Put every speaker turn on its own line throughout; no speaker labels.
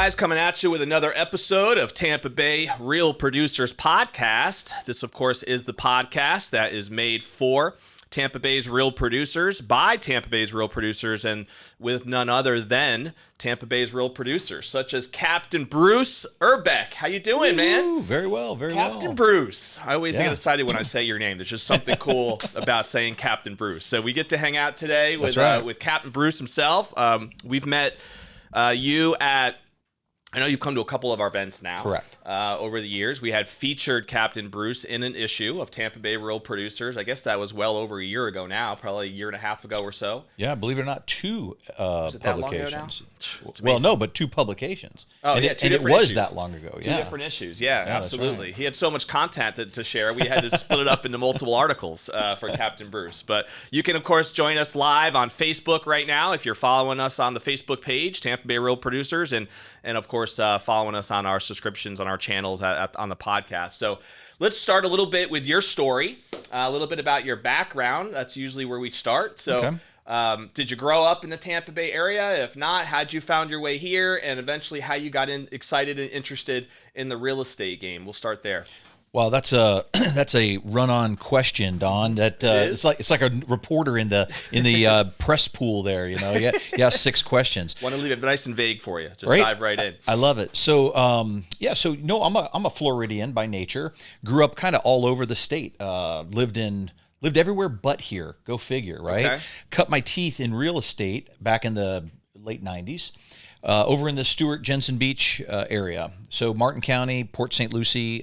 guys, coming at you with another episode of Tampa Bay Real Producers Podcast. This, of course, is the podcast that is made for Tampa Bay's Real Producers, by Tampa Bay's Real Producers, and with none other than Tampa Bay's Real Producers, such as Captain Bruce Erbeck. How you doing, man?
Very well, very well.
Captain Bruce. I always get excited when I say your name. There's just something cool about saying Captain Bruce. So we get to hang out today with with Captain Bruce himself. We've met you at, I know you've come to a couple of our events now.
Correct.
Over the years. We had featured Captain Bruce in an issue of Tampa Bay Real Producers. I guess that was well over a year ago now, probably a year and a half ago or so.
Yeah, believe it or not, two publications.
Well,
no, but two publications.
Oh,
and
yeah,
and it was that long ago.
Two different issues. Yeah, absolutely.
Right.
He had so much content to share. We had to split it up into multiple articles for Captain Bruce. But you can, of course, join us live on Facebook right now if you're following us on the Facebook page, Tampa Bay Real Producers, and of course, following us on our subscriptions on our channels on the podcast. So let's start a little bit with your story, a little bit about your background. That's usually where we start. So did you grow up in the Tampa Bay area? If not, how'd you found your way here? And eventually how you got excited and interested in the real estate game? We'll start there.
Well, that's a run-on question, Don. That it's like a reporter in the press pool there. You know, yeah, 6 questions.
Want to leave it nice and vague for you. Just
right?
Dive right in.
I love it. So I'm a Floridian by nature. Grew up kind of all over the state. Lived everywhere but here. Go figure, right?
Okay.
Cut my teeth in real estate back in the late 90s. Over in the Stewart, Jensen Beach area. So Martin County, Port St. Lucie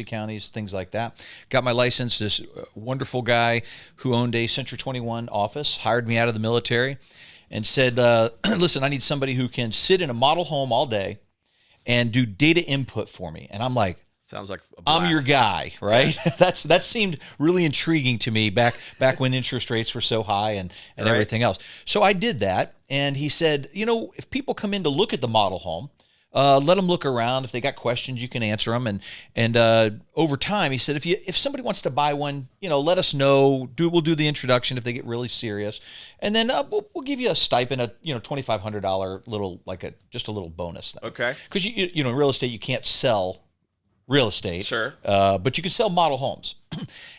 counties, things like that. Got my license. This wonderful guy who owned a Century 21 office hired me out of the military and said, listen, I need somebody who can sit in a model home all day and do data input for me. And I'm like,
sounds like a blast.
I'm your guy, right? That seemed really intriguing to me back when interest rates were so high and
right.
everything else. So I did that, and he said, if people come in to look at the model home, let them look around. If they got questions, you can answer them. And over time, he said, if somebody wants to buy one, let us know. We'll do the introduction if they get really serious, and then we'll give you a stipend, a $2,500 little just a little bonus thing.
Okay.
Because in real estate you can't sell real estate.
Sure.
But you can sell model homes.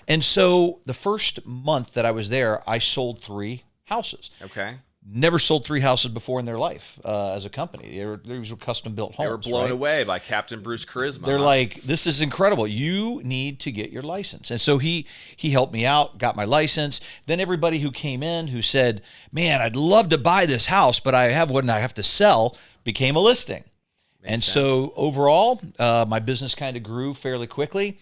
And so the first month that I was there, I sold 3 houses.
Okay.
Never sold 3 houses before in their life as a company. These were custom-built homes.
They were blown away by Captain Bruce charisma.
They're like, this is incredible. You need to get your license. And so he helped me out, got my license. Then everybody who came in who said, man, I'd love to buy this house, but I have one I have to sell, became a listing. And so overall, my business kind of grew fairly quickly.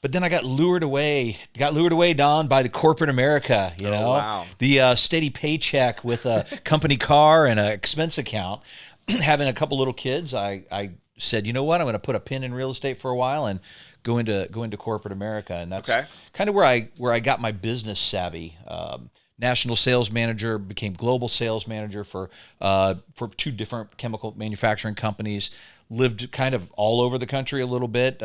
But then I got lured away, Don, by the corporate America,
Wow.
The steady paycheck with a company car and an expense account. Having a couple little kids, I said, you know what, I'm going to put a pin in real estate for a while and go into corporate America. And that's kind of where I got my business savvy. National sales manager, became global sales manager for 2 different chemical manufacturing companies. Lived kind of all over the country a little bit.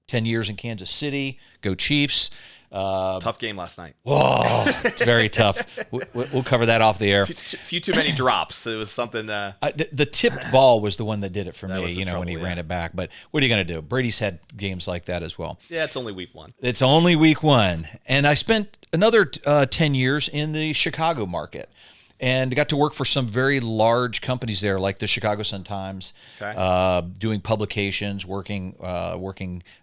10 years in Kansas City. Go Chiefs.
Tough game last night.
Whoa, it's very tough. We'll cover that off the air.
Few too many drops. It was something.
The tipped ball was the one that did it for me. When he ran it back. But what are you going to do? Brady's had games like that as well.
Yeah, it's only week 1.
It's only week 1, and I spent another 10 years in the Chicago market. And got to work for some very large companies there, like the Chicago Sun-Times, doing publications, working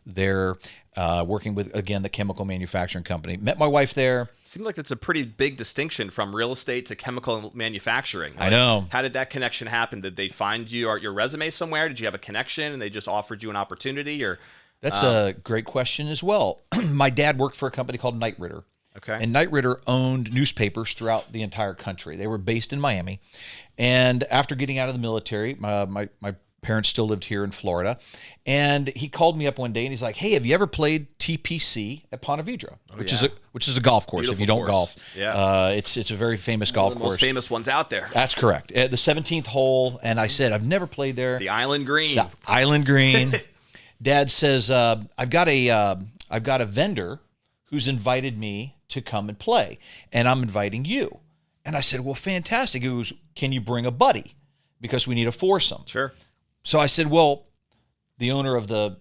there, working with, again, the chemical manufacturing company. Met my wife there.
Seems like it's a pretty big distinction from real estate to chemical manufacturing.
I know.
How did that connection happen? Did they find you or your resume somewhere? Did you have a connection and they just offered you an opportunity? Or
that's a great question as well. My dad worked for a company called Knight Ridder.
Okay.
And Knight Ridder owned newspapers throughout the entire country. They were based in Miami. And after getting out of the military, my parents still lived here in Florida. And he called me up one day and he's like, hey, have you ever played TPC at Ponte Vedra? Which is a golf course.
Beautiful
if you don't
course.
golf.
Yeah.
It's a very famous golf course.
Most famous ones out there.
That's correct. At the 17th hole. And I said, I've never played there.
The Island Green.
The Island Green. Dad says, I've got a vendor who's invited me to come and play, and I'm inviting you. And I said, well, fantastic. He goes, can you bring a buddy? Because we need a foursome.
Sure.
So I said, well, the owner of the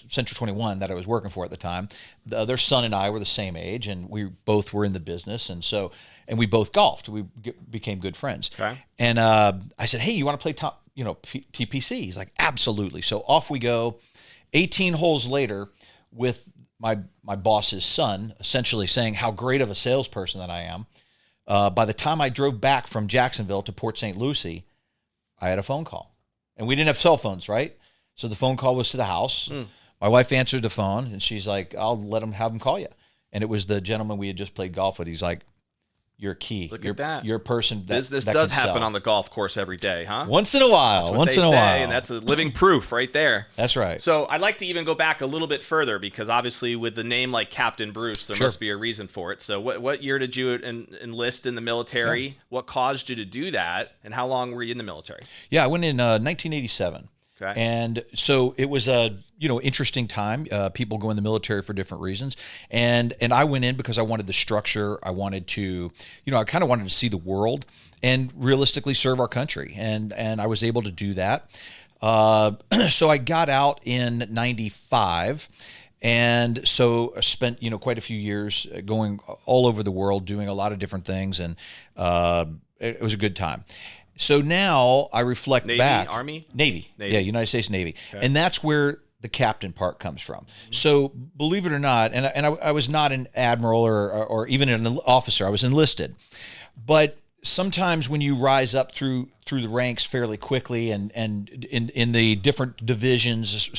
Central 21 that I was working for at the time, their son and I were the same age, and we both were in the business, and we both golfed. We became good friends.
Okay.
And I said, hey, you want to play TPC? He's like, absolutely. So off we go. 18 holes later, with my boss's son, essentially saying how great of a salesperson that I am. By the time I drove back from Jacksonville to Port St. Lucie, I had a phone call. And we didn't have cell phones, right? So the phone call was to the house. My wife answered the phone, and she's like, I'll have him call you. And it was the gentleman we had just played golf with. He's like, you're key.
Look at that.
You're a person that
Business
that
does
can
happen
sell.
on the golf course every day, huh?
Once in a while. Once in a while.
And that's a living proof right there.
That's right.
So I'd like to even go back a little bit further, because obviously with the name like Captain Bruce, there must be a reason for it. So what year did you enlist in the military?
Yeah.
What caused you to do that? And how long were you in the military?
Yeah, I went in 1987.
Okay.
And so it was a interesting time. People go in the military for different reasons, and I went in because I wanted the structure. I wanted to, I kind of wanted to see the world and realistically serve our country, and I was able to do that. So I got out in '95. And so I spent, quite a few years going all over the world, doing a lot of different things, and it was a good time. So now I reflect
Navy,
back.
Army?
Navy. Yeah, United States Navy.
Okay.
And that's where the captain part comes from. So believe it or not, and I was not an admiral or even an officer. I was enlisted. But sometimes when you rise up through the ranks fairly quickly and in the different divisions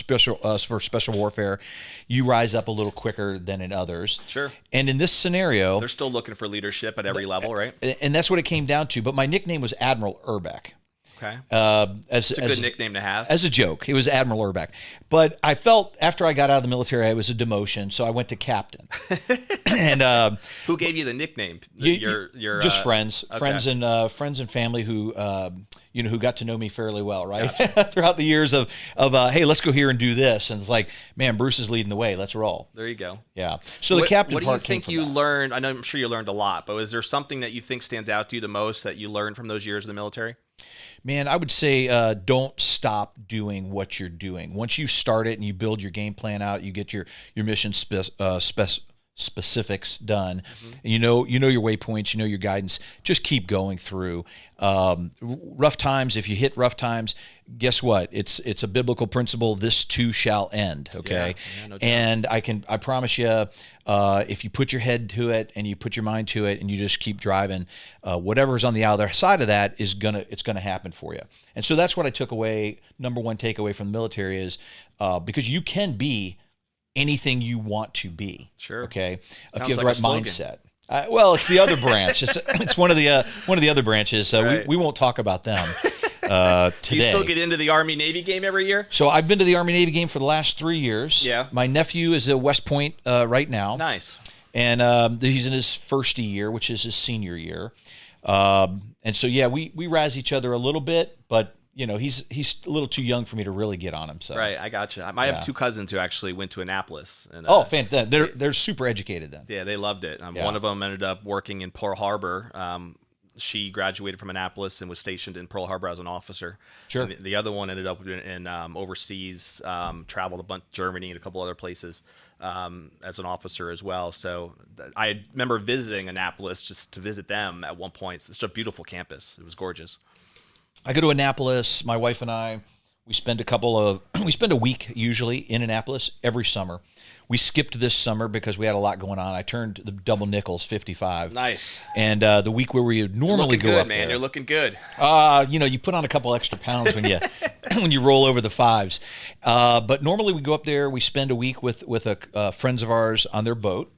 for special warfare, you rise up a little quicker than in others.
Sure.
And in this scenario,
They're still looking for leadership at every level, right?
and that's what it came down to. But my nickname was Admiral Erbeck.
Okay.
It's
a good nickname to have.
As a joke. It was Admiral Erbeck. But I felt after I got out of the military, it was a demotion, so I went to captain. And
who gave you the nickname?
Your just friends,
okay.
friends and family who who got to know me fairly well, right? Gotcha. Throughout the years of hey, let's go here and do this, and it's like, man, Bruce is leading the way. Let's roll.
There you go.
Yeah. So the captain
part.
What
do you think you learned? I'm sure you learned a lot, but is there something that you think stands out to you the most that you learned from those years in the military?
Man, I would say don't stop doing what you're doing. Once you start it and you build your game plan out, you get your mission specifics done. And you know your waypoints, you know your guidance. Just keep going through. Rough times. If you hit rough times, guess what? It's a biblical principle. This too shall end. Okay,
yeah, no doubt.
And I promise you, if you put your head to it and you put your mind to it and you just keep driving, whatever's on the other side of that it's gonna happen for you. And so that's what I took away. Number one takeaway from the military is because you can be anything you want to be.
Sure.
Okay.
Sounds
if you have
like
the right mindset. Well, it's the other branch. It's one of the other branches.
Right.
We won't talk about them today.
Do you still get into the Army-Navy game every year?
So I've been to the Army-Navy game for the last 3 years.
Yeah.
My nephew is at West Point right now.
Nice.
And he's in his first year, which is his senior year. And so, yeah, we razz each other a little bit, but he's a little too young for me to really get on him. So
Right, I gotcha. I have two cousins who actually went to Annapolis. And,
fantastic! They're super educated then.
Yeah, they loved it.
Yeah.
One of them ended up working in Pearl Harbor. She graduated from Annapolis and was stationed in Pearl Harbor as an officer.
Sure.
And the other one ended up in overseas, traveled a bunch, Germany and a couple other places as an officer as well. So I remember visiting Annapolis just to visit them at one point. It's a beautiful campus. It was gorgeous.
I go to Annapolis. My wife and I, we spend a week usually in Annapolis every summer. We skipped this summer because we had a lot going on. I turned the double nickels 55.
Nice.
And the week where we would normally go
good,
up
man.
there,
You're looking good.
you put on a couple extra pounds when you when you roll over the fives. But normally we go up there. We spend a week with friends of ours on their boat,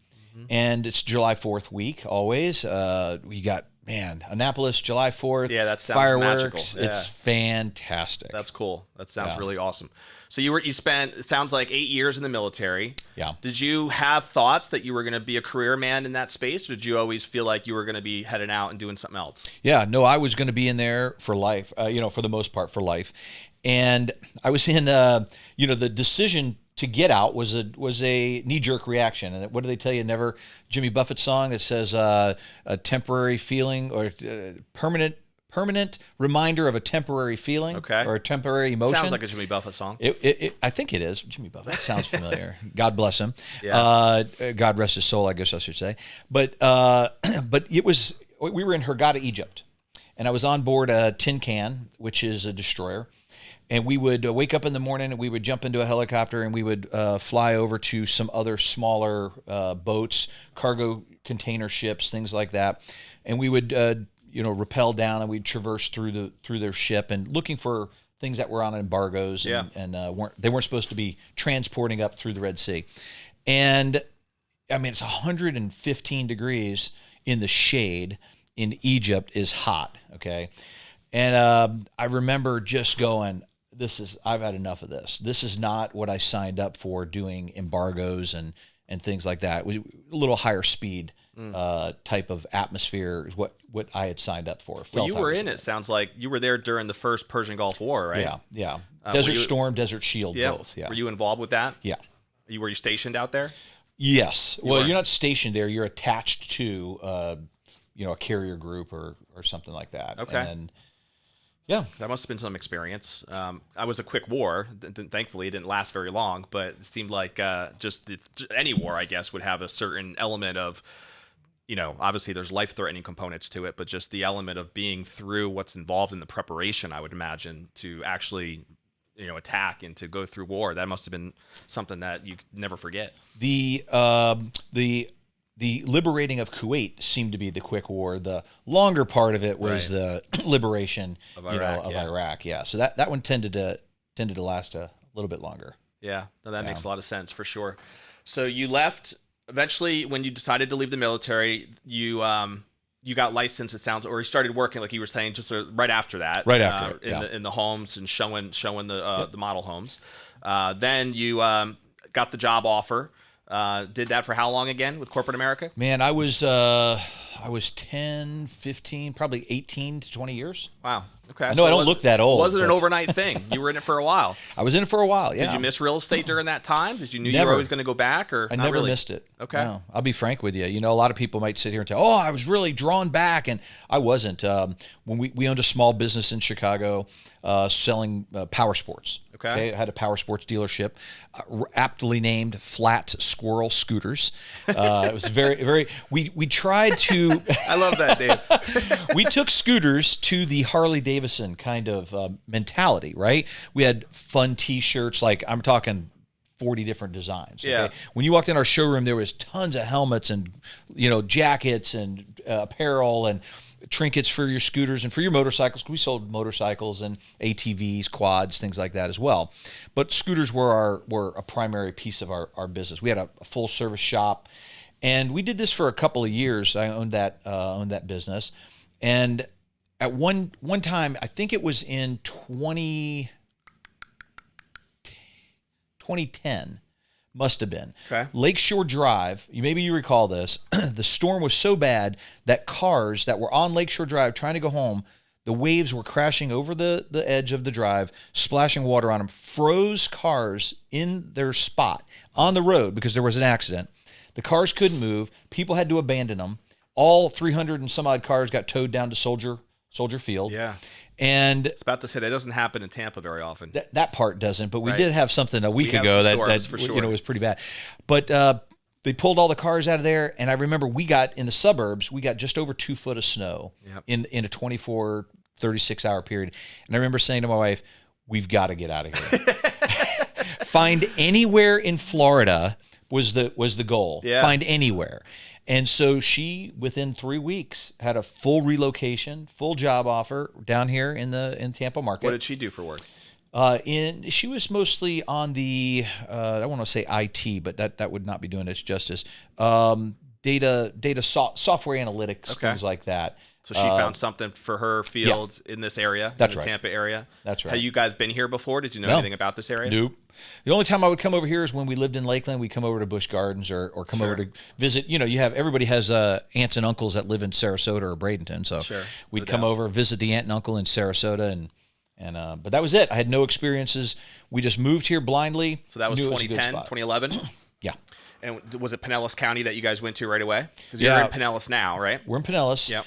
and it's July 4th week always. We got. Man, Annapolis, July 4th.
Yeah, that sounds
fireworks.
magical. Yeah.
It's fantastic.
That's cool. That sounds really awesome. So you spent, it sounds like 8 years in the military.
Yeah.
Did you have thoughts that you were going to be a career man in that space, or did you always feel like you were going to be heading out and doing something else?
Yeah, no, I was going to be in there for life, for the most part for life. And I was in, the decision to get out was a knee-jerk reaction. And what do they tell you? Never Jimmy Buffett song that says a temporary feeling or permanent permanent reminder of a temporary feeling or a temporary emotion.
Sounds like a Jimmy Buffett song.
I think it is. Jimmy Buffett. That sounds familiar. God bless him.
Yes.
God rest his soul, I guess I should say. But it was, we were in Hurghada, Egypt, and I was on board a Tin Can, which is a destroyer. And we would wake up in the morning and we would jump into a helicopter and we would fly over to some other smaller boats, cargo container ships, things like that. And we would, rappel down and we'd traverse through their ship and looking for things that were on embargoes and they weren't supposed to be transporting up through the Red Sea. And I mean, it's 115 degrees in the shade in Egypt is hot. Okay. And I remember just going, I've had enough of this. This is not what I signed up for, doing embargoes and things like that. It was a little higher speed type of atmosphere is what I had signed up for.
Well, you were in it. Sounds like you were there during the first Persian Gulf War, right?
Yeah. Desert Storm, Desert Shield, both. Yeah.
Were you involved with that?
Yeah.
Were you stationed out there?
Yes. You're not stationed there. You're attached to a carrier group or something like that.
Okay.
And yeah,
that must have been some experience. I was a quick war. Thankfully, it didn't last very long, but it seemed like any war, I guess, would have a certain element of, obviously there's life-threatening components to it, but just the element of being through what's involved in the preparation, I would imagine, to actually, attack and to go through war. That must have been something that you never forget.
The liberating of Kuwait seemed to be the quick war. The longer part of it was the liberation of Iraq. Yeah, so that one tended to last a little bit longer.
Yeah, no, that makes a lot of sense for sure. So you left eventually when you decided to leave the military. You got licensed, it sounds, or you started working, like you were saying, just right after that.
Right after
in the homes and showing the model homes. Then you got the job offer. Did that for how long again with corporate America?
Man, I was 10, 15, probably 18 to 20 years.
Wow. Okay.
I know I don't look that old.
It wasn't an overnight thing. You were in it for a while.
I was in it for a while, yeah.
Did you miss real estate during that time? Did you you were always going to go back? Or
I never
really?
missed it.
Okay.
No, I'll be frank with you. A lot of people might sit here and say, oh, I was really drawn back, and I wasn't. When we owned a small business in Chicago selling power sports. Okay. I had a power sports dealership, aptly named Flat Squirrel Scooters. It was very. We tried to.
I love that, Dave.
We took scooters to the Harley Davidson kind of mentality, right? We had fun T-shirts, like I'm talking 40 different designs. Okay?
Yeah.
When you walked in our showroom, there was tons of helmets and jackets and apparel and trinkets for your scooters and for your motorcycles. We sold motorcycles and ATVs, quads, things like that as well. But scooters were a primary piece of our business. We had a full service shop, and we did this for a couple of years. I owned that business, and at one time, I think it was in 2010. Must have been.
Okay.
Lakeshore Drive, maybe you recall this, the storm was so bad that cars that were on Lakeshore Drive trying to go home, the waves were crashing over the edge of the drive, splashing water on them, froze cars in their spot on the road because there was an accident. The cars couldn't move. People had to abandon them. All 300 and some odd cars got towed down to Soldier Field.
Yeah.
And
it's about to say that doesn't happen in Tampa very often.
That part doesn't, but we did have something a week ago that
for sure.
Was pretty bad. But they pulled all the cars out of there, and I remember we got in the suburbs, we got just over 2 foot of snow in a 24, 36-hour period. And I remember saying to my wife, "We've got to get out of here." Find anywhere in Florida was the goal.
Yeah.
Find anywhere. And so she, within 3 weeks, had a full relocation, full job offer down here in Tampa market.
What did she do for work?
She was mostly on the I want to say IT, but that would not be doing its justice. Software analytics, things like that.
So she found something for her field in this area,
That's
in the
right.
Tampa area.
That's right.
Have you guys been here before? Did you know
No.
anything about this area?
Nope. The only time I would come over here is when we lived in Lakeland. We'd come over to Busch Gardens or come over to visit. Everybody has aunts and uncles that live in Sarasota or Bradenton, so we'd come over, visit the aunt and uncle in Sarasota, and but that was it. I had no experiences. We just moved here blindly.
So that was 2010, 2011?
Yeah.
And was it Pinellas County that you guys went to right away? Because you're in Pinellas now, right?
We're in Pinellas.
Yep.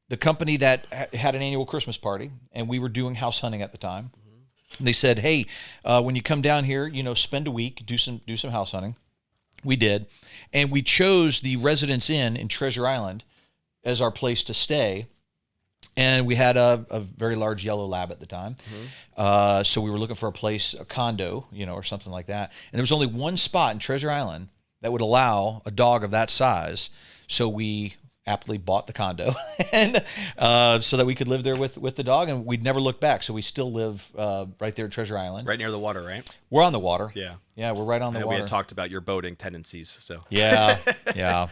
the company that had an annual Christmas party, and we were doing house hunting at the time. And they said, "Hey, when you come down here, spend a week, do some house hunting." We did, and we chose the Residence Inn in Treasure Island as our place to stay. And we had a very large yellow lab at the time. So we were looking for a condo, or something like that. And there was only one spot in Treasure Island that would allow a dog of that size. So we aptly bought the condo and so that we could live there with the dog, and we'd never look back. So we still live right there at Treasure Island.
Right near the water, right?
We're on the water.
Yeah.
Yeah, we're right on the water.
We had talked about your boating tendencies. So
yeah. Yeah.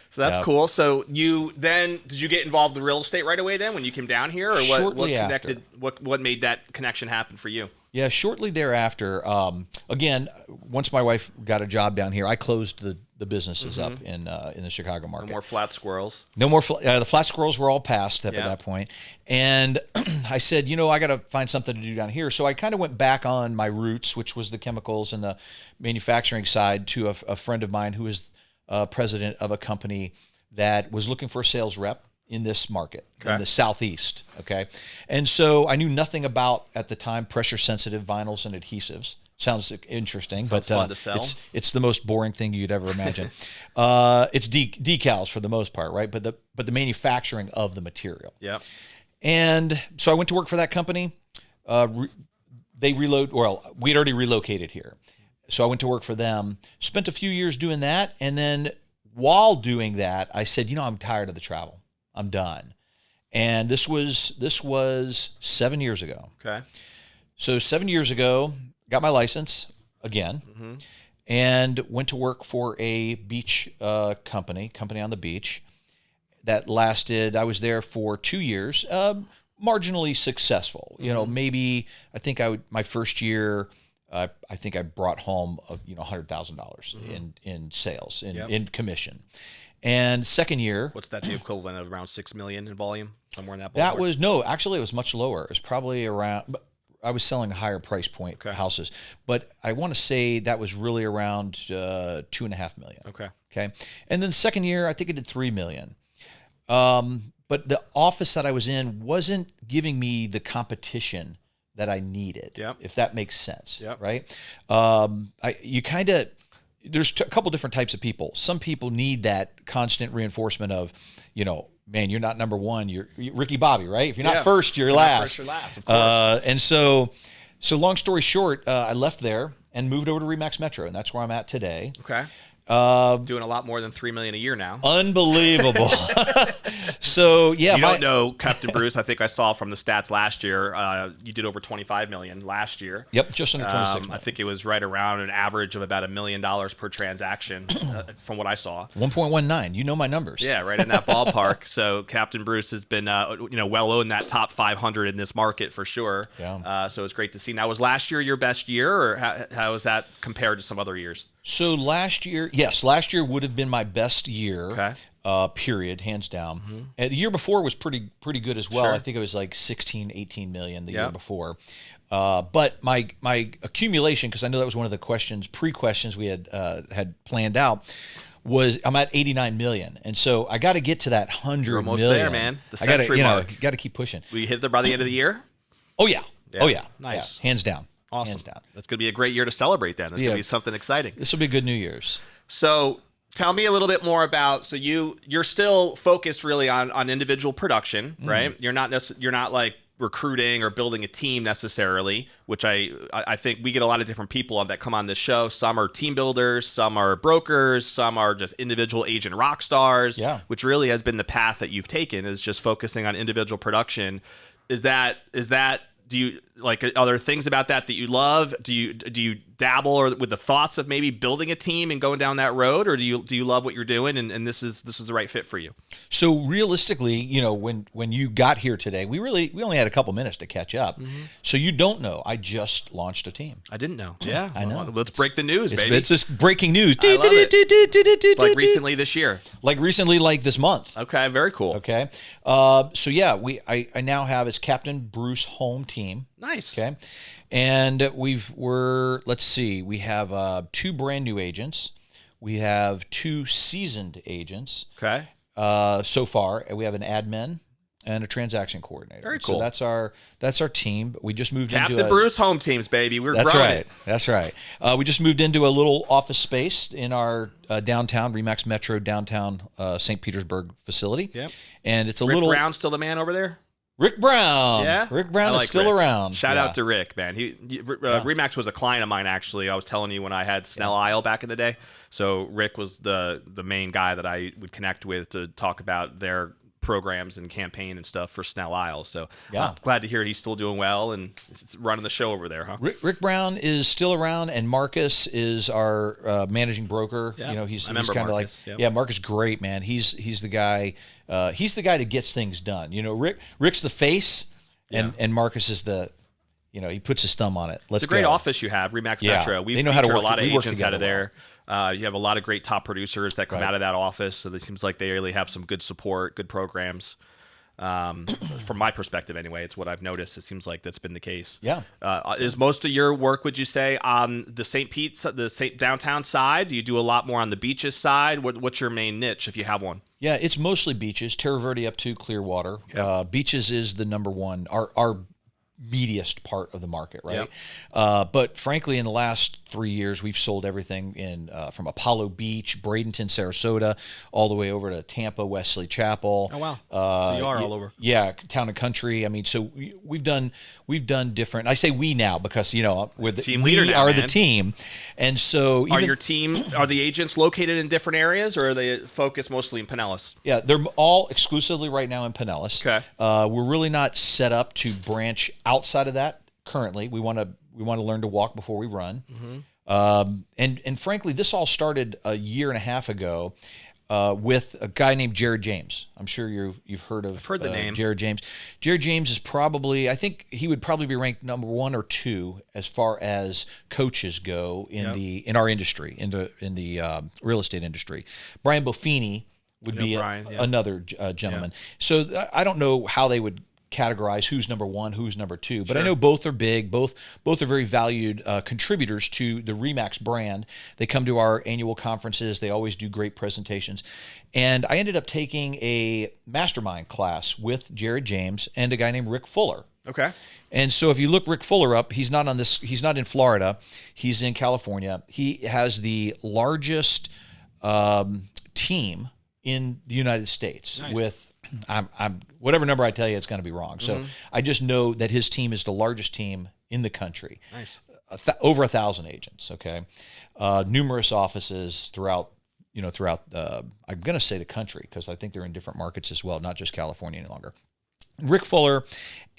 So that's cool. So did you get involved in real estate right away then when you came down here, or what connected? What made that connection happen for you?
Yeah, shortly thereafter. Again, once my wife got a job down here, I closed the businesses up in the Chicago market.
No more flat squirrels.
No more. The flat squirrels were all past at that point. And I said, I got to find something to do down here. So I kind of went back on my roots, which was the chemicals and the manufacturing side, to a friend of mine who is president of a company that was looking for a sales rep in this market, in the Southeast. Okay. And so I knew nothing about, at the time, pressure sensitive vinyls and adhesives. Sounds interesting, but
fun to sell.
It's the most boring thing you'd ever imagine. It's decals for the most part, right? But the manufacturing of the material.
Yeah.
And so I went to work for that company. We'd already relocated here. So I went to work for them, spent a few years doing that. And then while doing that, I said, I'm tired of the travel. I'm done. And this was 7 years ago.
Okay.
So 7 years ago, got my license again, and went to work for a beach company on the beach that lasted, I was there for 2 years, marginally successful. Maybe my first year, I think I brought home $100,000 in sales, in commission. And second year,
what's that, the equivalent of around 6 million in volume, somewhere in that ballpark?
That was actually it was much lower. It was probably around. I was selling higher price point houses, but I want to say that was really around $2.5 million. Okay. And then the second year, I think I did $3 million. But the office that I was in wasn't giving me the competition that I needed. If that makes sense. Right. There's a couple different types of people. Some people need that constant reinforcement of, man, you're not number one. You're Ricky Bobby, right? If you're not first, you're last.
First, you're last, of course.
And so long story short, I left there and moved over to Remax Metro, and that's where I'm at today.
Okay. Doing a lot more than $3 million a year now.
Unbelievable. So yeah,
you don't know, Captain Bruce. I think I saw from the stats last year. You did over $25 million last year.
Yep, just under 26 million.
I think it was right around an average of about $1 million per transaction, from what I saw.
1.19. You know my numbers.
Yeah, right in that ballpark. So Captain Bruce has been, well in that top 500 in this market for sure.
Yeah.
So it's great to see. Now, was last year your best year, or how was that compared to some other years?
So last year would have been my best year, period, hands down. And the year before was pretty good as well.
Sure.
I think it was like 18 million the year before. But my accumulation, because I know that was one of the pre-questions we had planned out, was I'm at 89 million. And so I got to get to that 100
You're almost
million.
there, man. The century mark.
Got to keep pushing.
Will you hit there by the end of the year?
Oh, yeah. Oh, yeah.
Nice.
Yeah. Hands down.
Awesome.
Hands down.
That's going to be a great year to celebrate then. It's going to be something exciting.
This will be a good New Year's.
So tell me a little bit more about, so you're still focused really on individual production, right? You're not like recruiting or building a team necessarily, which I think we get a lot of different people that come on this show. Some are team builders, some are brokers, some are just individual agent rock stars, which really has been the path that you've taken, is just focusing on individual production. Is that do you like, are there things about that you love? Do you dabble or with the thoughts of maybe building a team and going down that road, or do you love what you're doing and this is the right fit for you?
So realistically, when you got here today, we only had a couple minutes to catch up. So you don't know, I just launched a team.
I didn't know. Yeah,
I know.
Let's break the news, baby.
It's just breaking news.
I love it. Like recently this year.
Like recently, like this month.
Okay, very cool.
Okay. So yeah, I now have as Captain Bruce home team.
Nice.
Okay. And let's see, we have 2 brand new agents. We have 2 seasoned agents.
Okay.
So far, we have an admin, and a transaction coordinator.
Very cool.
So that's our team. We just moved
Captain
into
Bruce home teams, baby. We're
That's
growing
right.
it.
That's right. We just moved into a little office space in our downtown Remax Metro downtown St. Petersburg facility.
Yep.
And it's a
Rick
little
Brown still the man over there?
Rick Brown.
Yeah,
Rick Brown
I
is still
Rick.
around.
Shout
Yeah.
out to Rick, man. Remax was a client of mine, actually. I was telling you when I had Snell Isle back in the day. So Rick was the main guy that I would connect with to talk about their programs and campaign and stuff for Snell Isle. So I'm glad to hear he's still doing well and running the show over there, huh?
Rick Brown is still around, and Marcus is our managing broker.
Yeah.
You know, he's kind of like,
Marcus. Yep.
yeah, Marcus, great man. He's the guy. He's the guy that gets things done. You know, Rick's the face, and Marcus is the. You know, he puts his thumb on it.
It's a great office you have, Remax Metro. We
they know how to
feature
work.
a lot of
We work
agents out of
together
there. You have a lot of great top producers that come out of that office, so it seems like they really have some good support, good programs. From my perspective, anyway, it's what I've noticed. It seems like that's been the case.
Yeah.
Is most of your work, would you say, on the St. Pete's, the downtown side? Do you do a lot more on the beaches side? What's your main niche, if you have one?
Yeah, it's mostly beaches, Terra Verde up to Clearwater. Beaches is the number one, our meatiest part of the market, right? But frankly, in the last 3 years, we've sold everything in from Apollo Beach, Bradenton, Sarasota, all the way over to Tampa, Wesley Chapel.
Oh wow! So you are all over.
Yeah, town and country. I mean, so we've done different. I say we now because we're the
team leader now,
are
man.
the team, and so
Are the agents located in different areas, or are they focused mostly in Pinellas?
Yeah, they're all exclusively right now in Pinellas.
Okay.
We're really not set up to branch outside of that currently. We want to learn to walk before we run. And frankly, this all started a year and a half ago with a guy named Jared James. I'm sure you've heard of.
I've heard the name.
Jared James. Jared James is probably, I think he would probably be ranked number 1 or 2 as far as coaches go in our industry, in the real estate industry. Brian Buffini would be another gentleman. So I don't know how they would categorize who's number 1, who's number 2, but I know both are big. Both are very valued contributors to the Remax brand. They come to our annual conferences. They always do great presentations. And I ended up taking a mastermind class with Jared James and a guy named Rick Fuller.
Okay.
And so if you look Rick Fuller up, he's not in Florida. He's in California. He has the largest team in the United States with I'm whatever number I tell you, it's going to be wrong. So I just know that his team is the largest team in the country.
Nice.
Over 1,000 agents. Okay, numerous offices throughout. I'm going to say the country because I think they're in different markets as well, not just California any longer. Rick Fuller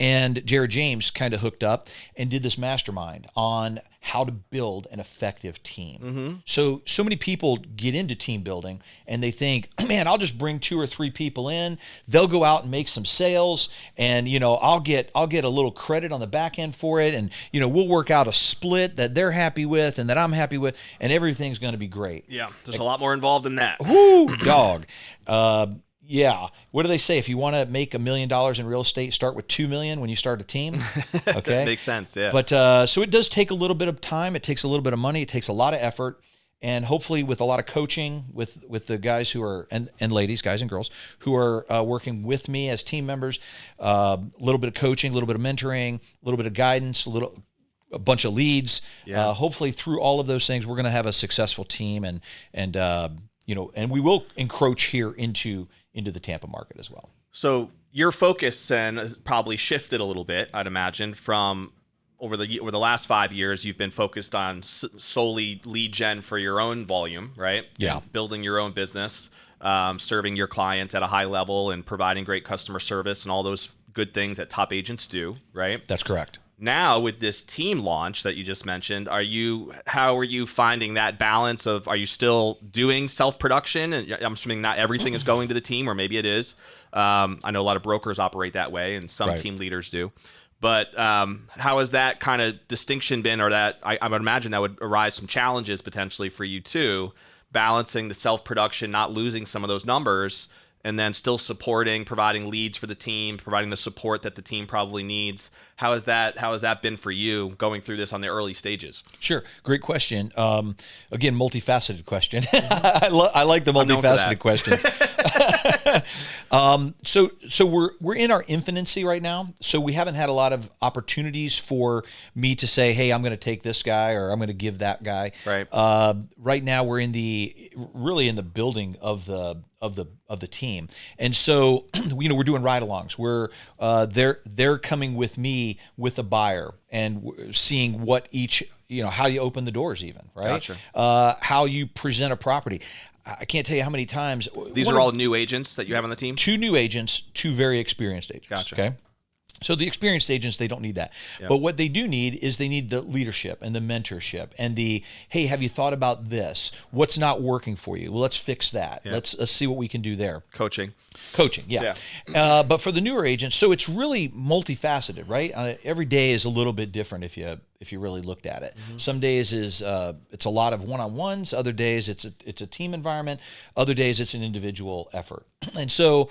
and Jared James kind of hooked up and did this mastermind on how to build an effective team. So many people get into team building and they think, man, I'll just bring 2 or 3 people in. They'll go out and make some sales, and I'll get a little credit on the back end for it, and we'll work out a split that they're happy with and that I'm happy with, and everything's going to be great.
Yeah, there's a lot more involved than that.
Whoo, dog. Yeah. What do they say? If you want to make $1 million in real estate, start with $2 million when you start a team. Okay.
Makes sense. Yeah.
But so it does take a little bit of time. It takes a little bit of money. It takes a lot of effort, and hopefully with a lot of coaching with the guys who are and ladies, guys and girls who are working with me as team members, a little bit of coaching, a little bit of mentoring, a little bit of guidance, a bunch of leads.
Yeah.
Hopefully through all of those things, we're going to have a successful team, and we will encroach here into the Tampa market as well.
So your focus then has probably shifted a little bit, I'd imagine, from over the last 5 years. You've been focused on solely lead gen for your own volume, right?
Yeah.
And building your own business, serving your clients at a high level, and providing great customer service and all those good things that top agents do, right?
That's correct.
Now, with this team launch that you just mentioned, how are you finding that balance of, are you still doing self-production? And I'm assuming not everything is going to the team, or maybe it is. I know a lot of brokers operate that way, and some team leaders do. But how has that kind of distinction been, or that I would imagine that would arise some challenges potentially for you too, balancing the self-production, not losing some of those numbers, and then still supporting, providing leads for the team, providing the support that the team probably needs. How has that been for you going through this on the early stages?
Sure. Great question. Again, multifaceted question. I like the multifaceted questions. So we're in our infancy right now. So we haven't had a lot of opportunities for me to say, hey, I'm going to take this guy or I'm going to give that guy.
Right.
Right now we're really in the building of the team, and so we're doing ride-alongs. They're coming with me with a buyer and seeing what each how you open the doors, even right.
Gotcha.
How you present a property. I can't tell you how many times.
These are all new agents that you have on the team?
2 new agents, 2 very experienced agents.
Gotcha.
Okay. So the experienced agents, they don't need that. Yep. But what they do need is they need the leadership and the mentorship and hey, have you thought about this? What's not working for you? Well, let's fix that. Yep. Let's see what we can do there.
Coaching,
yeah. But for the newer agents, so it's really multifaceted, right? Every day is a little bit different if you really looked at it. Mm-hmm. Some days it's a lot of one-on-ones. Other days it's a team environment. Other days it's an individual effort. And so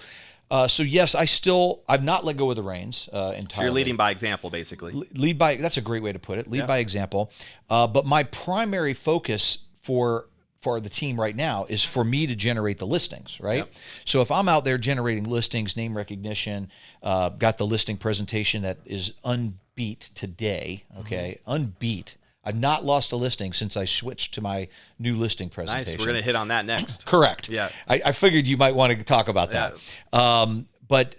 yes, I've not let go of the reins entirely.
So you're leading by example, basically.
That's a great way to put it. Lead by example. But my primary focus for the team right now is for me to generate the listings, right? Yep. So if I'm out there generating listings, name recognition, got the listing presentation that is unbeat today, okay? Mm-hmm. Unbeat. I've not lost a listing since I switched to my new listing presentation.
Nice. We're going to hit on that next.
Correct.
Yeah.
I figured you might want to talk about that. But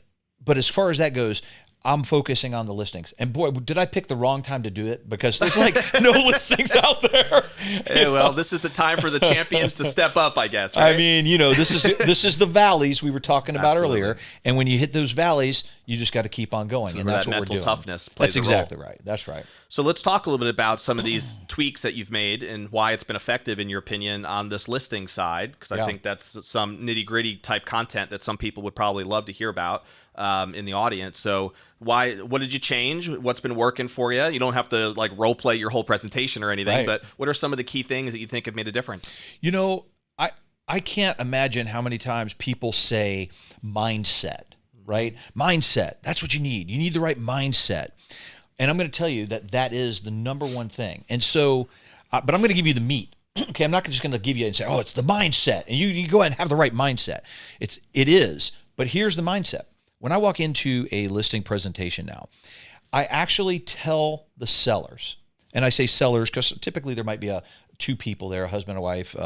as far as that goes, I'm focusing on the listings. And boy, did I pick the wrong time to do it, because there's like no listings out there.
Hey, well, this is the time for the champions to step up, I guess. Right?
I mean, this is the valleys we were talking about earlier. And when you hit those valleys, you just got to keep on going. And that's what we're doing.
Mental toughness plays
That's exactly right. That's right.
So let's talk a little bit about some of these tweaks that you've made and why it's been effective, in your opinion, on this listing side, because I think that's some nitty-gritty type content that some people would probably love to hear about in the audience. So what did you change? What's been working for you? You don't have to like role play your whole presentation or anything, but what are some of the key things that you think have made a difference?
I can't imagine how many times people say mindset, right? Mindset. That's what you need. You need the right mindset. And I'm going to tell you that is the number one thing. And so, but I'm going to give you the meat. Okay, I'm not just going to give you and say, oh, it's the mindset, and you go ahead and have the right mindset. It is, but here's the mindset. When I walk into a listing presentation now, I actually tell the sellers, and I say sellers because typically there might be 2 people there, a husband and wife,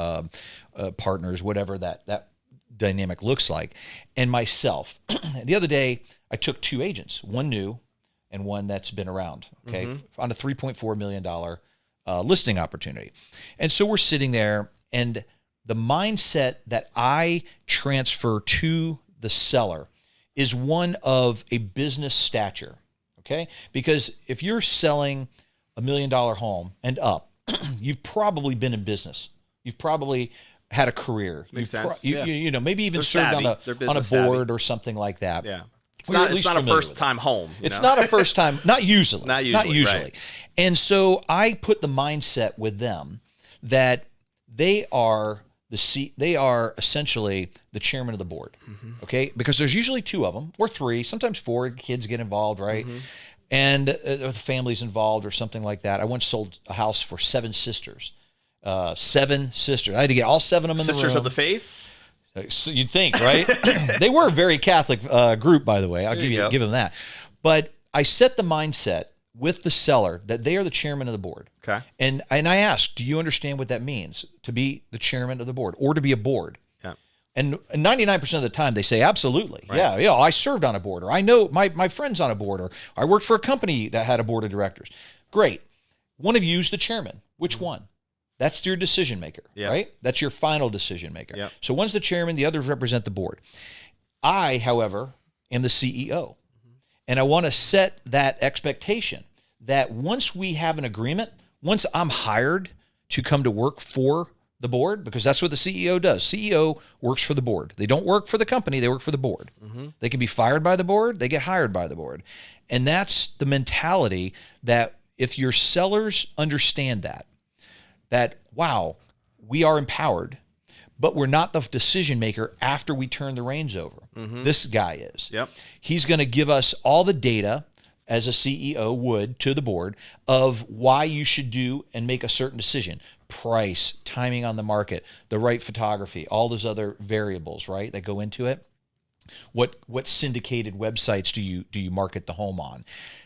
partners, whatever that dynamic looks like, and myself. The other day, I took 2 agents, one new and one that's been around, okay, on a $3.4 million listing opportunity. And so we're sitting there, and the mindset that I transfer to the seller is one of a business stature, okay? Because if you're selling $1 million home and up, you've probably been in business. You've probably had a career.
Makes sense.
Maybe even served on a board or something like that.
Yeah. It's not a first-time home.
It's not a first-time, not usually.
Not usually.
Right. And so I put the mindset with them that they are essentially the chairman of the board, okay? Because there's usually 2 of them, or 3, sometimes 4. Kids get involved, right? And the family's involved or something like that. I once sold a house for 7 sisters. 7 sisters. I had to get all 7 of them in the room.
Sisters of the faith?
So you'd think, right? They were a very Catholic group, by the way. I'll give them that. But I set the mindset with the seller that they are the chairman of the board.
Okay.
And I asked, do you understand what that means, to be the chairman of the board or to be a board?
Yeah.
And 99% of the time they say, absolutely.
Right.
Yeah, I served on a board, or I know my friend's on a board, or I worked for a company that had a board of directors. Great. One of you's the chairman. Which one? That's your decision maker, right? That's your final decision maker.
Yep.
So one's the chairman, the others represent the board. I, however, am the CEO. And I want to set that expectation that once we have an agreement, once I'm hired to come to work for the board, because that's what the CEO does. CEO works for the board. They don't work for the company, they work for the board. They can be fired by the board, they get hired by the board. And that's the mentality that if your sellers understand that, wow, we are empowered, but we're not the decision maker after we turn the reins over. This guy is.
Yep.
He's going to give us all the data, as a CEO would to the board, of why you should do and make a certain decision. Price, timing on the market, the right photography, all those other variables, right, that go into it. What syndicated websites do you market the home on?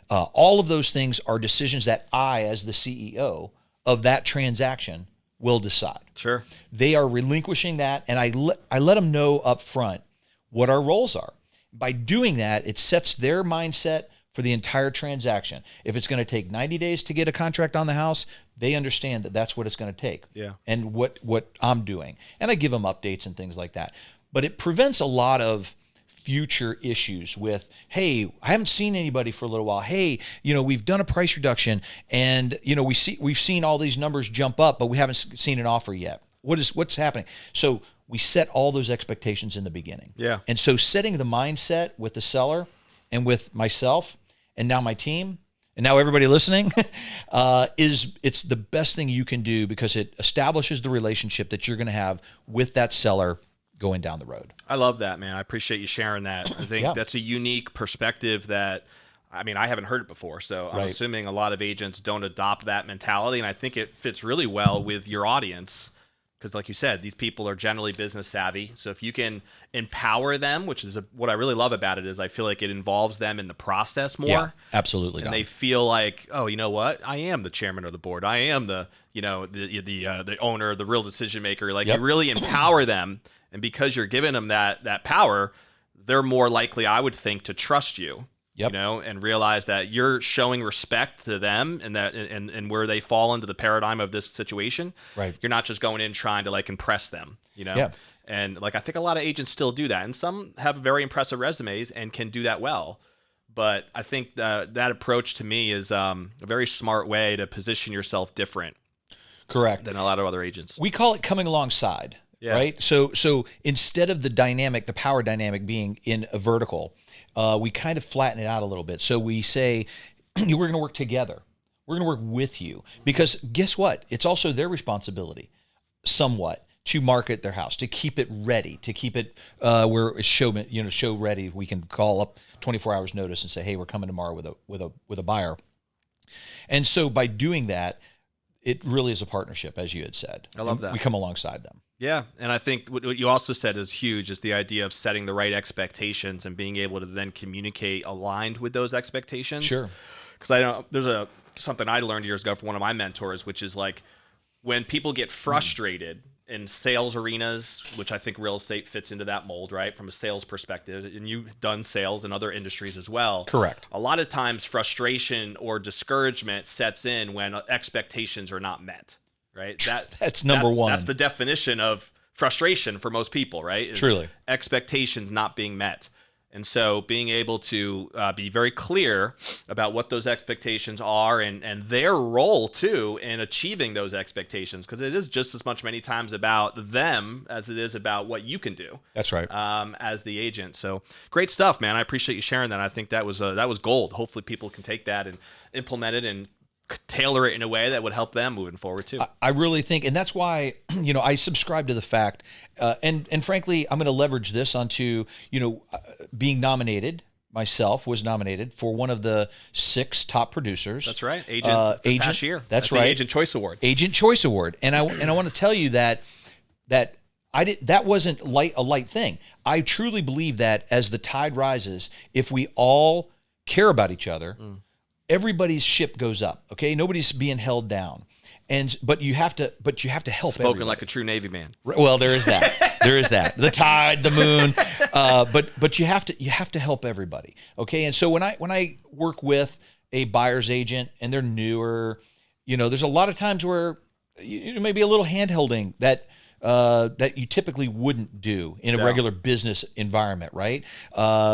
All of those things are decisions that I, as the CEO of that transaction, will decide.
Sure.
They are relinquishing that, and I let them know up front what our roles are. By doing that, it sets their mindset for the entire transaction. If it's going to take 90 days to get a contract on the house, they understand that that's what it's going to take.
Yeah.
And what I'm doing. And I give them updates and things like that. But it prevents a lot of future issues with, hey, I haven't seen anybody for a little while. Hey, we've done a price reduction, and we've seen all these numbers jump up, but we haven't seen an offer yet. What's happening? So we set all those expectations in the beginning.
Yeah.
And so setting the mindset with the seller and with myself and now my team and now everybody listening it's the best thing you can do, because it establishes the relationship that you're going to have with that seller going down the road.
I love that, man. I appreciate you sharing that. I think that's a unique perspective that, I haven't heard it before. So I'm assuming a lot of agents don't adopt that mentality. And I think it fits really well with your audience, because like you said, these people are generally business savvy. So if you can empower them, which is what I really love about it, is I feel like it involves them in the process more.
Yeah, absolutely.
And they feel like, oh, you know what? I am the chairman of the board. I am the owner, the real decision maker. Like you really empower them. And because you're giving them that power, they're more likely, I would think, to trust you. And realize that you're showing respect to them, and that and where they fall into the paradigm of this situation.
Right.
You're not just going in trying to like impress them.
Yeah.
And like I think a lot of agents still do that, and some have very impressive resumes and can do that well. But I think that approach to me is a very smart way to position yourself different.
Correct.
Than a lot of other agents.
We call it coming alongside. Yeah. Right. So instead of the power dynamic being in a vertical, we kind of flatten it out a little bit. So we say, we're going to work together. We're going to work with you, because guess what? It's also their responsibility somewhat to market their house, to keep it ready, to keep it where it's show ready. We can call up 24 hours notice and say, hey, we're coming tomorrow with a buyer. And so by doing that, it really is a partnership, as you had said.
I love that.
We come alongside them.
Yeah, and I think what you also said is huge, is the idea of setting the right expectations and being able to then communicate aligned with those expectations.
Sure.
Because I know there's something I learned years ago from one of my mentors, which is like when people get frustrated in sales arenas, which I think real estate fits into that mold, right? From a sales perspective, and you've done sales in other industries as well.
Correct.
A lot of times frustration or discouragement sets in when expectations are not met. Right.
That's number one.
That's the definition of frustration for most people, right? Is
truly
expectations not being met. And so being able to be very clear about what those expectations are and their role too in achieving those expectations, because it is just as much many times about them as it is about what you can do.
That's right.
As the agent. So great stuff, man. I appreciate you sharing that. I think that was gold. Hopefully people can take that and implement it and tailor it in a way that would help them moving forward too.
I really think, and that's why, I subscribe to the fact, and frankly, I'm going to leverage this onto, being nominated. Myself was nominated for one of the 6 top producers.
That's right. Agent past year.
That's right.
Agent Choice Award.
Agent Choice Award. And I want to tell you that that wasn't a light thing. I truly believe that as the tide rises, if we all care about each other, everybody's ship goes up. Okay, nobody's being held down, but you have to help.
Spoken
everybody.
like a true Navy man.
Well, there is that. There is that. The tide, the moon, but you have to help everybody. Okay, and so when I work with a buyer's agent and they're newer, there's a lot of times where maybe a little hand-holding that you typically wouldn't do in a regular business environment, right?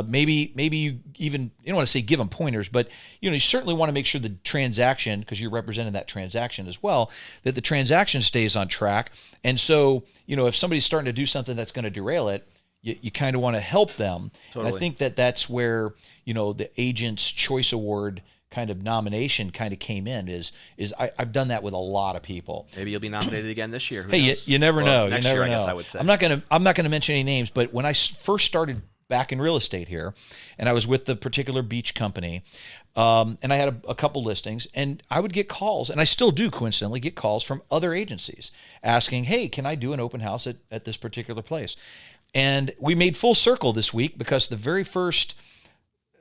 Maybe you even, you don't want to say give them pointers, but you certainly want to make sure the transaction, because you're representing that transaction as well, that the transaction stays on track. And so, if somebody's starting to do something that's going to derail it, you kind of want to help them. Totally. And I think that's where, the Agent's Choice Award kind of nomination kind of came in is I've done that with a lot of people.
Maybe you'll be nominated again this year. Who
hey,
knows?
You never know.
Next
you never
year,
know.
I guess I would say.
I'm not gonna mention any names, but when I first started back in real estate here, and I was with the particular beach company, and I had a couple listings, and I would get calls, and I still do coincidentally get calls from other agencies asking, hey, can I do an open house at this particular place? And we made full circle this week because the very first,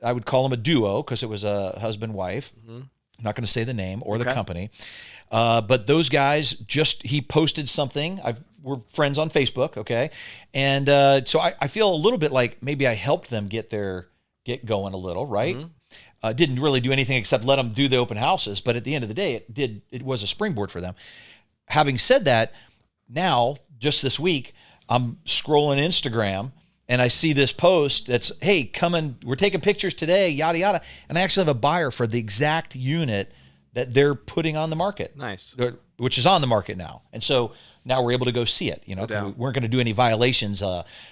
I would call them a duo because it was a husband-wife. I'm not going to say the name or the company. But those guys he posted something. We're friends on Facebook, okay? And so I feel a little bit like maybe I helped them get going a little, right? Didn't really do anything except let them do the open houses. But at the end of the day, it was a springboard for them. Having said that, now, just this week, I'm scrolling Instagram and I see this post that's, hey, we're taking pictures today, yada, yada. And I actually have a buyer for the exact unit that they're putting on the market.
Nice.
Which is on the market now. And so now we're able to go see it, 'cause we weren't going to do any violations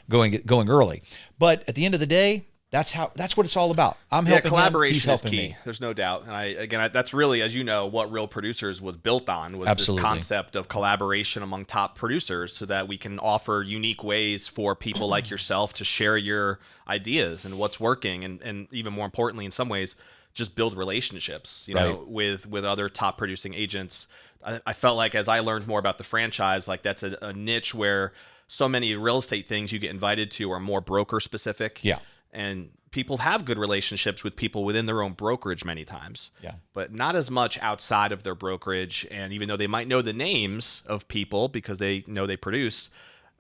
going early. But at the end of the day, that's what it's all about. I'm helping
collaboration
him, he's helping
is key.
me.
There's no doubt. And that's really, as you know, what Real Producers was built on, was
Absolutely.
this concept of collaboration among top producers so that we can offer unique ways for people like yourself to share your ideas and what's working, and even more importantly, in some ways, just build relationships, with other top producing agents. I felt like as I learned more about the franchise, like that's a niche where so many real estate things you get invited to are more broker specific.
Yeah.
And people have good relationships with people within their own brokerage many times.
Yeah.
But not as much outside of their brokerage. And even though they might know the names of people because they know they produce,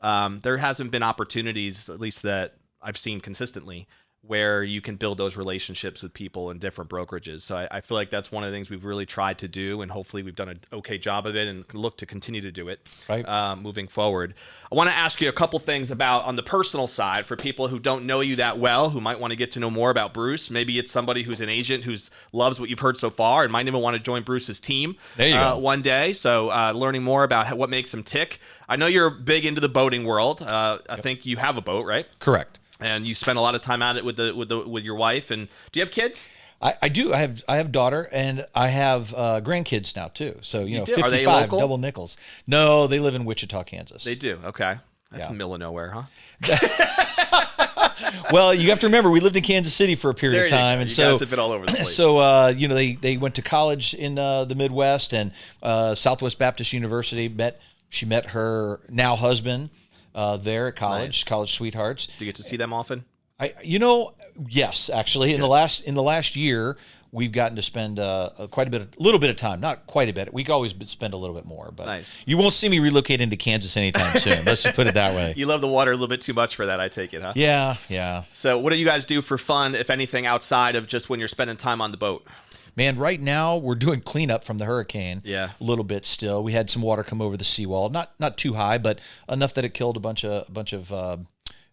there hasn't been opportunities, at least that I've seen consistently, where you can build those relationships with people in different brokerages. So I feel like that's one of the things we've really tried to do, and hopefully we've done an okay job of it and look to continue to do it moving forward. I want to ask you a couple things about on the personal side for people who don't know you that well, who might want to get to know more about Bruce. Maybe it's somebody who's an agent who loves what you've heard so far and might even want to join Bruce's team one day. So learning more about what makes him tick. I know you're big into the boating world. I think you have a boat, right?
Correct.
And you spend a lot of time at it with your wife. And do you have kids?
I do. I have daughter, and I have grandkids now too. So 55
Are they local?
double nickels. No, they live in Wichita, Kansas.
They do. Okay, that's in the middle of nowhere, huh?
Well, you have to remember we lived in Kansas City for a period of time, and
you guys have been all over the place.
So they went to college in the Midwest, and Southwest Baptist University. She met her now husband there at college, college sweethearts.
Do you get to see them often?
Yes, actually, in the last year, we've gotten to spend a little bit of time. Not quite a bit. We can always spend a little bit more, but
nice.
You won't see me relocate into Kansas anytime soon. Let's just put it that way.
You love the water a little bit too much for that, I take it, huh?
Yeah.
So, what do you guys do for fun, if anything, outside of just when you're spending time on the boat?
Man, right now we're doing cleanup from the hurricane.
Yeah,
a little bit still. We had some water come over the seawall, not too high, but enough that it killed a bunch of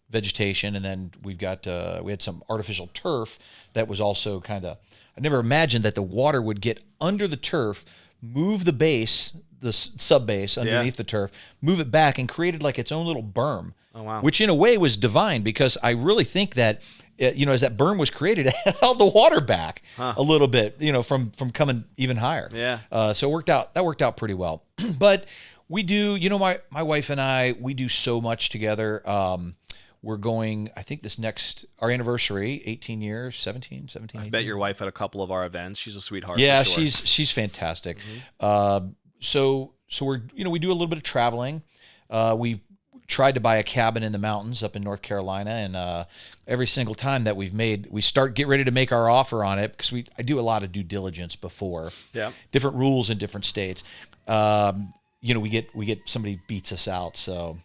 vegetation. And then we had some artificial turf that was also kind of. I never imagined that the water would get under the turf, move the base, the sub base underneath the turf, move it back, and created like its own little berm.
Oh wow!
Which in a way was divine, because I really think that. As that berm was created, it held the water back a little bit, from coming even higher.
Yeah.
So that worked out pretty well. But we do, my wife and I, we do so much together. We're going, I think our anniversary, 18 years, 17, 18.
I bet your wife at a couple of our events. She's a sweetheart.
Yeah,
for sure.
she's fantastic. So we do a little bit of traveling. We tried to buy a cabin in the mountains up in North Carolina, and every single time that we get ready to make our offer on it, because I do a lot of due diligence before.
Yeah.
Different rules in different states. We get somebody beats us out. So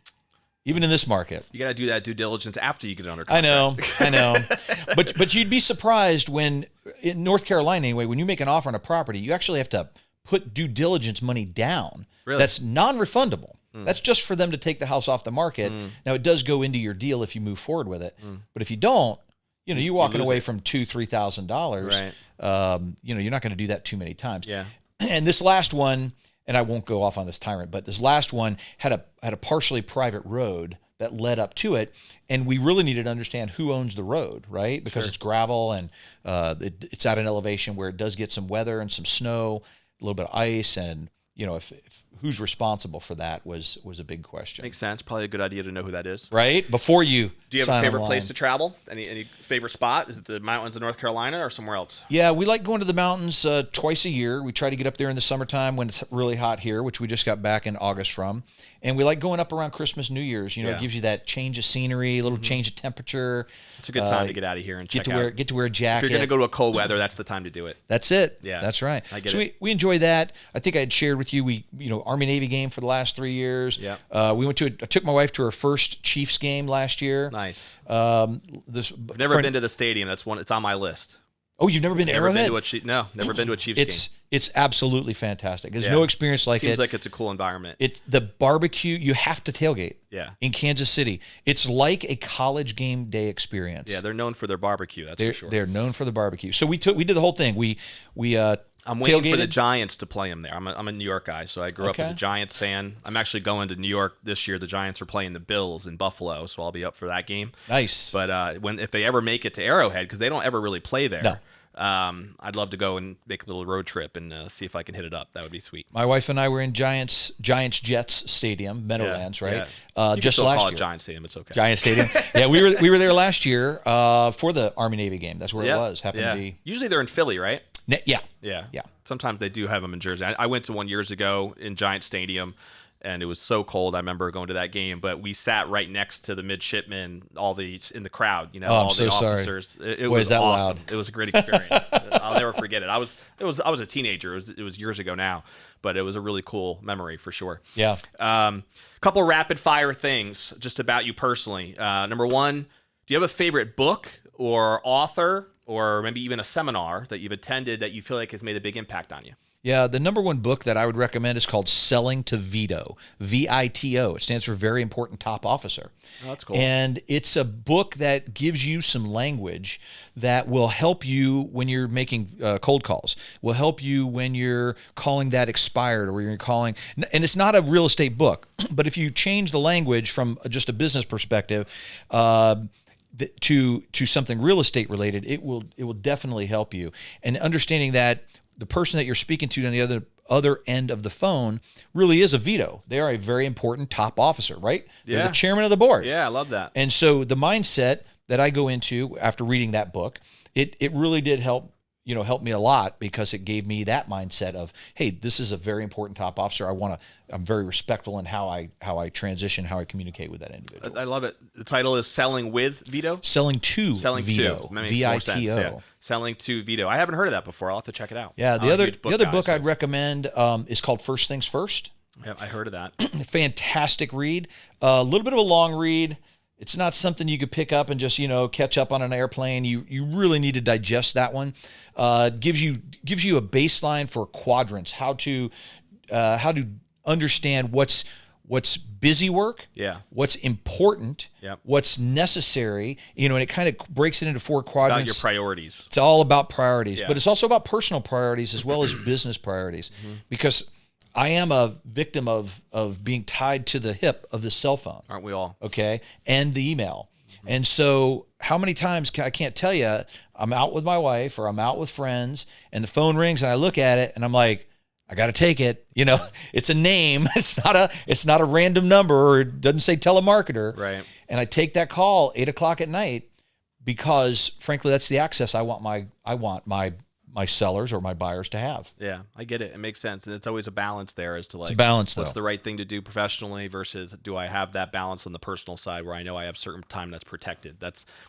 even in this market,
you got to do that due diligence after you get it under contract.
I know. But you'd be surprised when in North Carolina anyway, when you make an offer on a property, you actually have to put due diligence money down.
Really?
That's non-refundable. That's just for them to take the house off the market. Now, it does go into your deal if you move forward with it. But if you don't, you're walking away from $2,000-$3,000.
Right.
You're not going to do that too many times.
Yeah.
And this last one, and I won't go off on this tyrant, but this last one had a partially private road that led up to it, and we really needed to understand who owns the road, right? Because it's gravel, and it's at an elevation where it does get some weather and some snow, a little bit of ice, and if who's responsible for that was a big question.
Makes sense. Probably a good idea to know who that is.
Right? Before you
Do you have
sign
a favorite
online.
place to travel? Any favorite spot? Is it the mountains of North Carolina or somewhere else?
Yeah, we like going to the mountains twice a year. We try to get up there in the summertime when it's really hot here, which we just got back in August from. And we like going up around Christmas, New Year's. You know, it gives you that change of scenery, a little change of temperature.
It's a good time to get out of here and
Get
check
to
out.
wear a jacket.
If you're going to go to a cold weather, that's the time to do it.
That's it.
Yeah.
That's right.
I get
so
it.
we enjoy that. I think I had shared with you, Army Navy game for the last 3 years.
Yeah.
I took my wife to her first Chiefs game last year.
Nice.
I've
I've never been to the stadium. It's on my list.
Oh, you've never been to Arrowhead?
Never been to a Chiefs game.
It's absolutely fantastic. There's no experience like it.
Seems like it's a cool environment.
It's the barbecue. You have to tailgate.
Yeah.
In Kansas City, it's like a college game day experience.
Yeah, they're known for their barbecue. That's for sure.
They're known for the barbecue. So we did the whole thing. We
I'm waiting for the
tailgated.
Giants to play them there. I'm a New York guy, so I grew up as a Giants fan. I'm actually going to New York this year. The Giants are playing the Bills in Buffalo, so I'll be up for that game.
Nice.
But if they ever make it to Arrowhead, because they don't ever really play there,
No.
I'd love to go and make a little road trip and see if I can hit it up. That would be sweet.
My wife and I were in Giants Jets Stadium, Meadowlands, right?
Yeah. You
Just
can still
last
call
year.
it Giants Stadium. It's okay.
Giant Stadium. Yeah, we were there last year for the Army Navy game. That's where it was. Happened to be.
Usually they're in Philly, right?
Yeah.
Yeah.
Yeah.
Sometimes they do have them in Jersey. I went to one years ago in Giant Stadium, and it was so cold. I remember going to that game, but we sat right next to the midshipmen, in the crowd.
I'm
all
so
the
sorry.
officers. It
Boy,
was
is that
awesome.
loud.
It was a great experience. I'll never forget it. I was a teenager. It was years ago now, but it was a really cool memory for sure.
Yeah.
Couple rapid fire things just about you personally. Number one, do you have a favorite book or author or maybe even a seminar that you've attended that you feel like has made a big impact on you?
Yeah, the number one book that I would recommend is called Selling to Vito, VITO. It stands for Very Important Top Officer.
Oh, that's cool.
And it's a book that gives you some language that will help you when you're making cold calls, will help you when you're calling that expired or you're calling, and it's not a real estate book, but if you change the language from just a business perspective, to something real estate related, it will definitely help you. And understanding that the person that you're speaking to on the other end of the phone really is a Vito. They are a very important top officer, right? They're the chairman of the board.
Yeah, I love that.
And so the mindset that I go into after reading that book, it really did help me a lot because it gave me that mindset of, hey, this is a very important top officer. I'm very respectful in how I transition, how I communicate with that individual.
I love it. The title is Selling with Vito?
Selling to
Selling
Vito,
to. That makes more sense,
VITO.
yeah. Selling to Vito. I haven't heard of that before. I'll have to check it out.
Yeah,
I'm
the
a
other
huge
book
guy,
I'd recommend is called First Things First.
Yeah, I heard of that.
Fantastic read. A little bit of a long read. It's not something you could pick up and just catch up on an airplane. You really need to digest that one. Gives you a baseline for quadrants, how to understand what's busy work, what's important, what's necessary, and it kind of breaks it into four quadrants.
About your priorities.
It's all about priorities, but it's also about personal priorities as well as business priorities, because I am a victim of being tied to the hip of the cell phone.
Aren't we all?
Okay, and the email. And so how many times, I can't tell you, I'm out with my wife or I'm out with friends and the phone rings and I look at it and I'm like, I got to take it. It's a name. It's not a random number, or it doesn't say telemarketer.
Right.
And I take that call 8:00 at night because frankly, that's the access I want my sellers or my buyers to have.
Yeah, I get it. It makes sense. And it's always a balance there as to
It's a balance,
what's
though.
the right thing to do professionally versus do I have that balance on the personal side where I know I have certain time that's protected.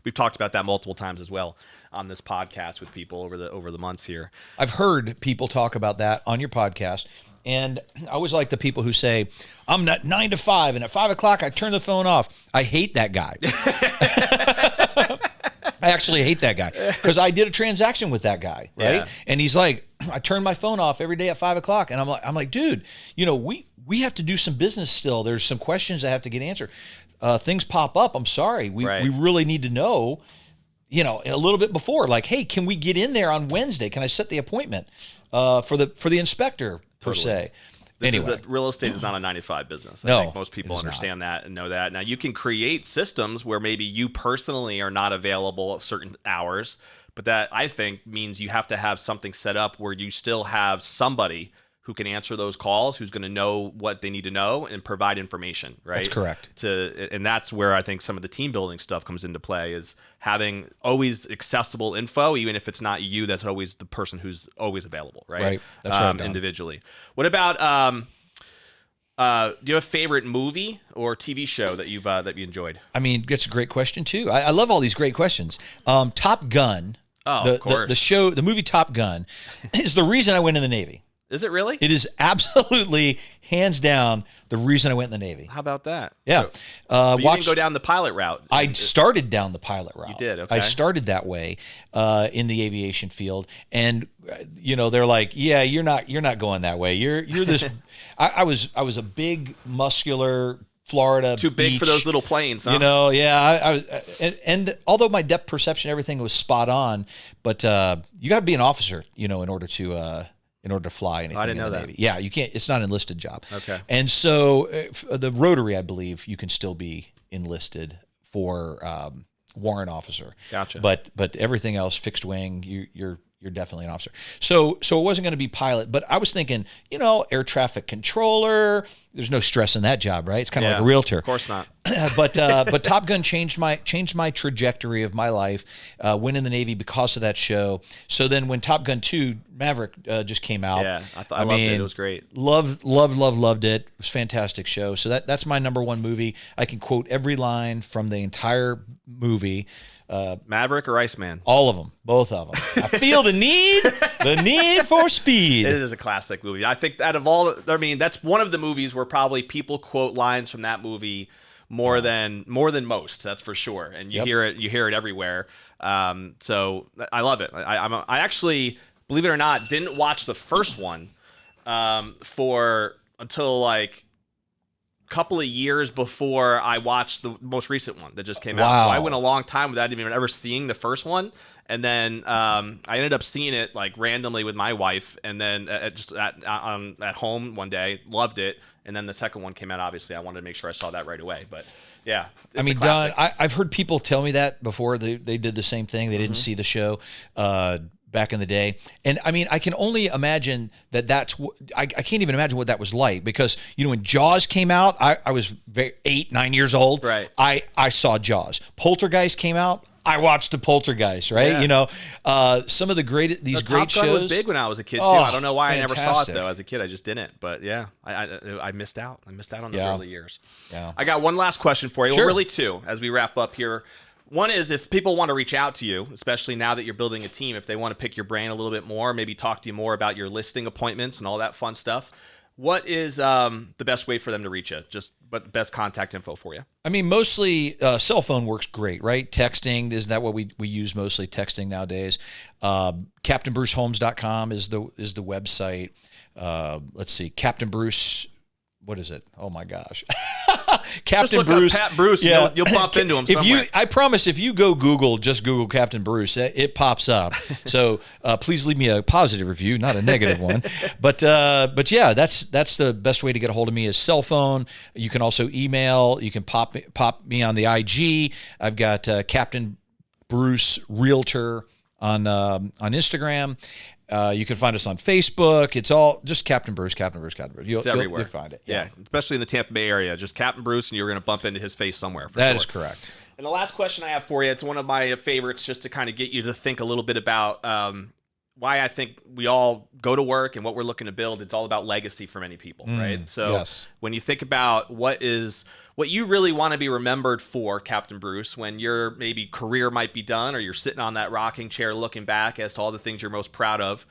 We've talked about that multiple times as well on this podcast with people over the months here.
I've heard people talk about that on your podcast. And I always like the people who say, I'm not 9 to 5 and at 5:00 I turn the phone off. I hate that guy. I actually hate that guy because I did a transaction with that guy, right?
Yeah.
And he's like, I turn my phone off every day at 5:00, and I'm like, dude, we have to do some business still. There's some questions that have to get answered. Things pop up. I'm sorry, we really need to know, a little bit before. Like, hey, can we get in there on Wednesday? Can I set the appointment for the inspector per se?
Real estate is not a 9-to-5 business. I think most people understand that and know that. Now, you can create systems where maybe you personally are not available at certain hours, but that, I think, means you have to have something set up where you still have somebody who can answer those calls, who's going to know what they need to know and provide information, right?
That's correct.
And that's where I think some of the team building stuff comes into play, is having always accessible info, even if it's not you, that's always the person who's always available, right?
Right. That's right, Don.
Individually. What about, do you have a favorite movie or TV show that you enjoyed?
I mean, that's a great question too. I love all these great questions. Top Gun.
Oh, of course.
The movie Top Gun is the reason I went in the Navy.
Is it really?
It is absolutely, hands down, the reason I went in the Navy.
How about that?
Yeah.
So, you didn't go down the pilot route.
I started down the pilot route.
You did, okay.
I started that way in the aviation field. And, they're like, yeah, you're not going that way. You're this, I was a big, muscular, Florida
too big
beach,
for those little planes, huh?
And although my depth perception, everything was spot on, but you got to be an officer, in order to fly anything.
I didn't
in
know
the
that.
Navy. Yeah, you can't. It's not an enlisted job.
Okay.
And so the Rotary, I believe, you can still be enlisted for warrant officer.
Gotcha.
But everything else, fixed wing, you're definitely an officer. So it wasn't going to be pilot, but I was thinking, air traffic controller. There's no stress in that job, right? It's kind of like a realtor.
Of course not.
But Top Gun changed my trajectory of my life. Went in the Navy because of that show. So then when Top Gun 2 Maverick just came out,
Yeah, I loved it. It was great.
Loved it. It was a fantastic show. So that's my number one movie. I can quote every line from the entire movie.
Maverick or Iceman?
All of them, both of them. I feel the need for speed.
It is a classic movie. I think out of all, that's one of the movies where probably people quote lines from that movie more than most. That's for sure. And you hear it everywhere. So I love it. I actually, believe it or not, didn't watch the first one until like couple of years before I watched the most recent one that just came out. So I went a long time without even ever seeing the first one. And then I ended up seeing it like randomly with my wife, and then at home one day, loved it. And then the second one came out. Obviously, I wanted to make sure I saw that right away. But yeah,
I mean, Don, I've heard people tell me that before. They did the same thing. They didn't see the show back in the day. And I mean, I can only imagine I can't even imagine what that was like, because, when Jaws came out, I was 8-9 years old.
Right.
I saw Jaws. Poltergeist came out. I watched the Poltergeist, right?
Yeah.
Some of the great
Top
shows.
Gun was big when I was a kid too. I don't know why I never saw it though. As a kid, I just didn't. But yeah, I missed out. I missed out on those early years.
Yeah.
I got one last question for you.
Sure.
Well, really two, as we wrap up here. One is, if people want to reach out to you, especially now that you're building a team, if they want to pick your brain a little bit more, maybe talk to you more about your listing appointments and all that fun stuff, what is the best way for them to reach you? But best contact info for you?
I mean, mostly cell phone works great, right? Texting, isn't that what we use mostly, texting nowadays? CaptainBruceHolmes.com is the website. Let's see, Captain Bruce. What is it? Oh my gosh. Captain
just look
Bruce.
up Pat Bruce. Yeah. You'll bump into him somewhere.
I promise, if you just Google Captain Bruce, it pops up. So please leave me a positive review, not a negative one. But yeah, that's the best way to get a hold of me, is cell phone. You can also email. You can pop me on the IG. I've got Captain Bruce Realtor on Instagram. You can find us on Facebook. It's all just Captain Bruce. It's everywhere. You'll find it.
Yeah, especially in the Tampa Bay area. Just Captain Bruce, and you're going to bump into his face somewhere.
That is correct.
And the last question I have for you, it's one of my favorites, just to kind of get you to think a little bit about why I think we all go to work and what we're looking to build. It's all about legacy for many people, right? So when you think about what you really want to be remembered for, Captain Bruce, when your maybe career might be done, or you're sitting on that rocking chair looking back as to all the things you're most proud of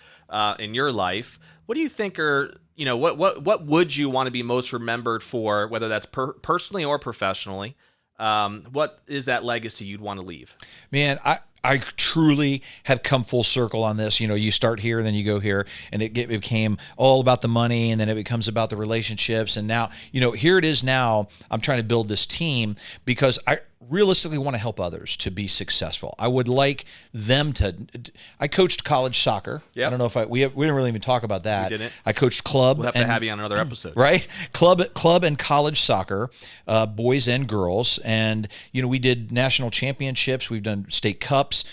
in your life, what do you think are, what would you want to be most remembered for, whether that's personally or professionally? What is that legacy you'd want to leave?
Man, I truly have come full circle on this. You start here and then you go here, and it became all about the money, and then it becomes about the relationships. And now, here it is now. I'm trying to build this team because I realistically want to help others to be successful. I would like them to. I coached college soccer.
Yep.
I don't know if we didn't really even talk about that.
We didn't.
I coached club.
We'll have to have you on another episode.
Right? Club and college soccer, boys and girls. And, we did national championships. We've done state cups. ups.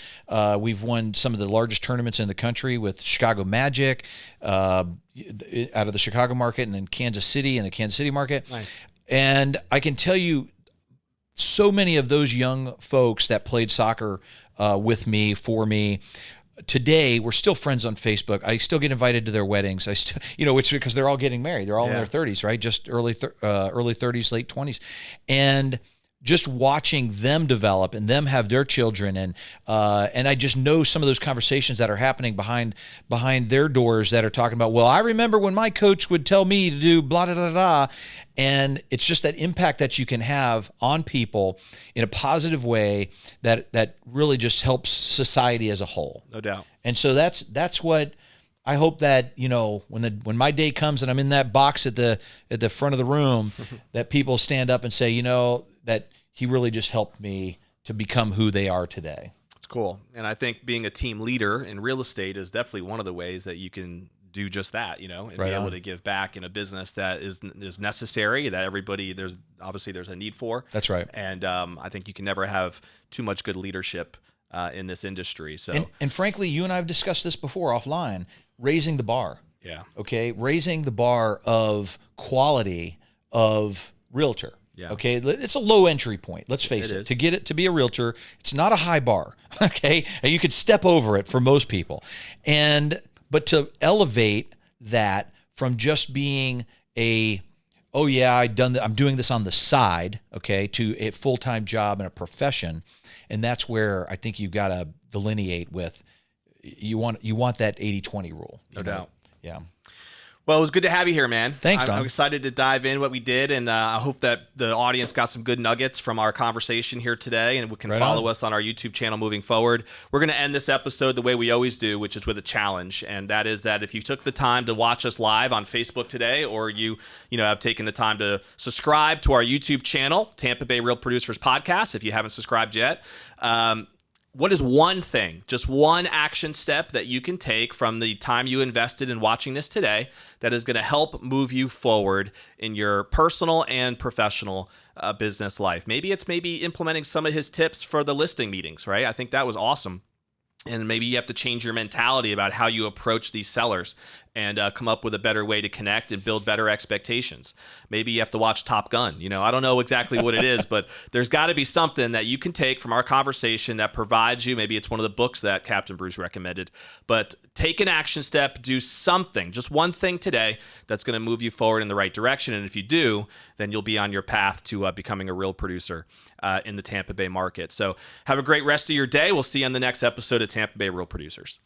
We've won some of the largest tournaments in the country with Chicago Magic, out of the Chicago market, and then Kansas City and the Kansas City market.
Nice.
And I can tell you, so many of those young folks that played soccer with me, for me, today we're still friends on Facebook. I still get invited to their weddings. I still, it's because they're all getting married. They're all in their 30s, right? Just early 30s, late 20s, and just watching them develop and them have their children, and I just know some of those conversations that are happening behind their doors that are talking about, well, I remember when my coach would tell me to do blah, blah, blah, blah. And it's just that impact that you can have on people in a positive way that really just helps society as a whole.
No doubt. And
so that's what I hope, that when my day comes and I'm in that box at the front of the room, that people stand up and say, that he really just helped me to become who they are today.
It's cool. And I think being a team leader in real estate is definitely one of the ways that you can do just that, and
right
be able to give back in a business that is necessary, that there's a need for.
That's right.
And I think you can never have too much good leadership in this industry. So,
and frankly, you and I have discussed this before offline, raising the bar.
Yeah.
Okay. Raising the bar of quality of realtor.
Yeah.
Okay. It's a low entry point. Let's face it. To be a realtor, it's not a high bar. Okay. And you could step over it for most people. But to elevate that from just being I'm doing this on the side, okay, to a full-time job and a profession. And that's where I think you've got to delineate with, you want that 80-20 rule.
No doubt.
Yeah.
Well, it was good to have you here, man.
Thanks, Don.
I'm excited to dive in what we did, and I hope that the audience got some good nuggets from our conversation here today, and we can follow us on our YouTube channel moving forward. We're going to end this episode the way we always do, which is with a challenge, and that is that if you took the time to watch us live on Facebook today, or you have taken the time to subscribe to our YouTube channel, Tampa Bay Real Producers Podcast, if you haven't subscribed yet, what is one thing, just one action step that you can take from the time you invested in watching this today that is going to help move you forward in your personal and professional business life? Maybe it's implementing some of his tips for the listing meetings, right? I think that was awesome. And maybe you have to change your mentality about how you approach these sellers and come up with a better way to connect and build better expectations. Maybe you have to watch Top Gun. I don't know exactly what it is, but there's got to be something that you can take from our conversation that provides you. Maybe it's one of the books that Captain Bruce recommended, but take an action step, do something, just one thing today that's going to move you forward in the right direction. And if you do, then you'll be on your path to becoming a real producer in the Tampa Bay market. So have a great rest of your day. We'll see you on the next episode of Tampa Bay Real Producers.